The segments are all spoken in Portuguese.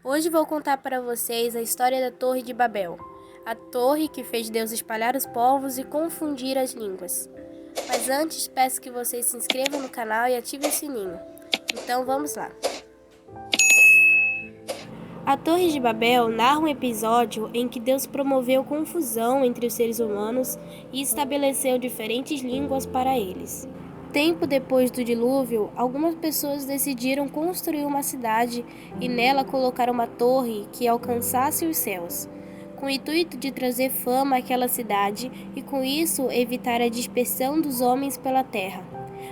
Hoje vou contar para vocês a história da Torre de Babel, a torre que fez Deus espalhar os povos e confundir as línguas. Mas antes, peço que vocês se inscrevam no canal e ativem o sininho. Então vamos lá. A Torre de Babel narra um episódio em que Deus promoveu confusão entre os seres humanos e estabeleceu diferentes línguas para eles. Tempo depois do dilúvio, algumas pessoas decidiram construir uma cidade e nela colocar uma torre que alcançasse os céus, com o intuito de trazer fama àquela cidade e com isso evitar a dispersão dos homens pela terra.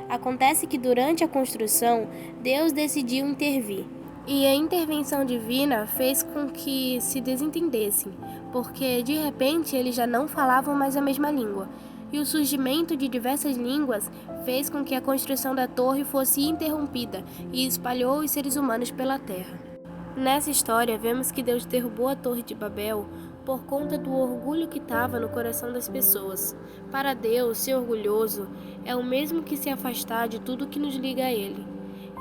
Acontece que durante a construção, Deus decidiu intervir. E a intervenção divina fez com que se desentendessem, porque de repente eles já não falavam mais a mesma língua. E o surgimento de diversas línguas fez com que a construção da torre fosse interrompida e espalhou os seres humanos pela terra. Nessa história, vemos que Deus derrubou a Torre de Babel por conta do orgulho que estava no coração das pessoas. Para Deus, ser orgulhoso é o mesmo que se afastar de tudo que nos liga a Ele.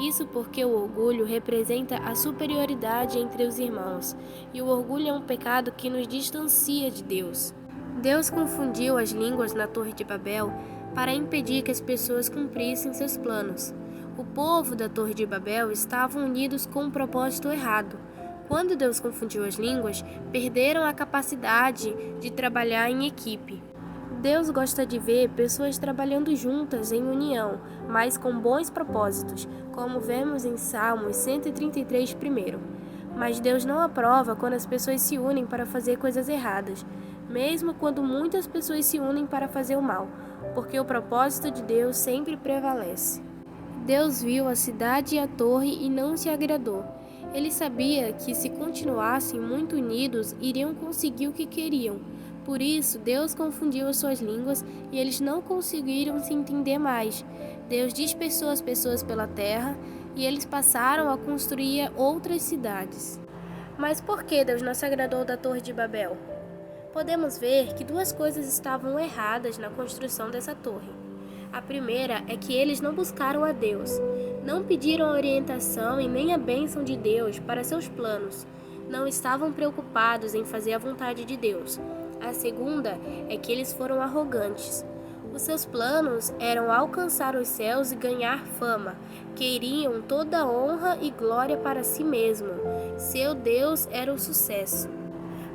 Isso porque o orgulho representa a superioridade entre os irmãos, e o orgulho é um pecado que nos distancia de Deus. Deus confundiu as línguas na Torre de Babel para impedir que as pessoas cumprissem seus planos. O povo da Torre de Babel estava unidos com um propósito errado. Quando Deus confundiu as línguas, perderam a capacidade de trabalhar em equipe. Deus gosta de ver pessoas trabalhando juntas em união, mas com bons propósitos, como vemos em Salmos 133 primeiro. Mas Deus não aprova quando as pessoas se unem para fazer coisas erradas, mesmo quando muitas pessoas se unem para fazer o mal, porque o propósito de Deus sempre prevalece. Deus viu a cidade e a torre e não se agradou. Ele sabia que se continuassem muito unidos, iriam conseguir o que queriam. Por isso, Deus confundiu as suas línguas e eles não conseguiram se entender mais. Deus dispersou as pessoas pela terra e eles passaram a construir outras cidades. Mas por que Deus não se agradou da Torre de Babel? Podemos ver que duas coisas estavam erradas na construção dessa torre. A primeira é que eles não buscaram a Deus, não pediram a orientação e nem a bênção de Deus para seus planos. Não estavam preocupados em fazer a vontade de Deus. A segunda é que eles foram arrogantes. Os seus planos eram alcançar os céus e ganhar fama. Queriam toda a honra e glória para si mesmo. Seu Deus era o sucesso.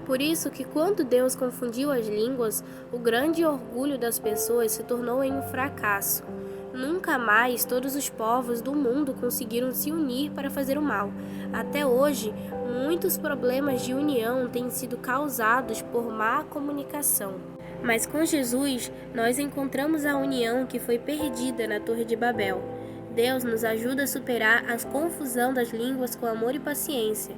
Por isso que quando Deus confundiu as línguas, o grande orgulho das pessoas se tornou em um fracasso. Nunca mais todos os povos do mundo conseguiram se unir para fazer o mal. Até hoje, muitos problemas de união têm sido causados por má comunicação. Mas com Jesus, nós encontramos a união que foi perdida na Torre de Babel. Deus nos ajuda a superar a confusão das línguas com amor e paciência.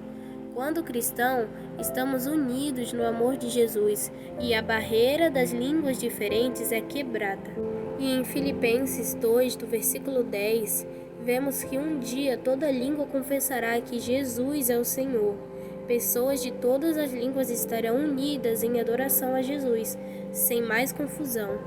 Quando cristão, estamos unidos no amor de Jesus e a barreira das línguas diferentes é quebrada. E em Filipenses 2, do versículo 10, vemos que um dia toda língua confessará que Jesus é o Senhor. Pessoas de todas as línguas estarão unidas em adoração a Jesus, sem mais confusão.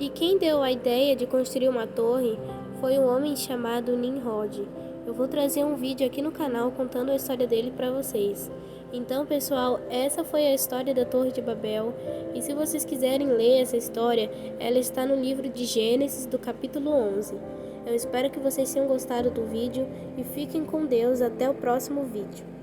E quem deu a ideia de construir uma torre foi um homem chamado Nimrod. Eu vou trazer um vídeo aqui no canal contando a história dele para vocês. Então, pessoal, essa foi a história da Torre de Babel. E se vocês quiserem ler essa história, ela está no livro de Gênesis, do capítulo 11. Eu espero que vocês tenham gostado do vídeo e fiquem com Deus até o próximo vídeo.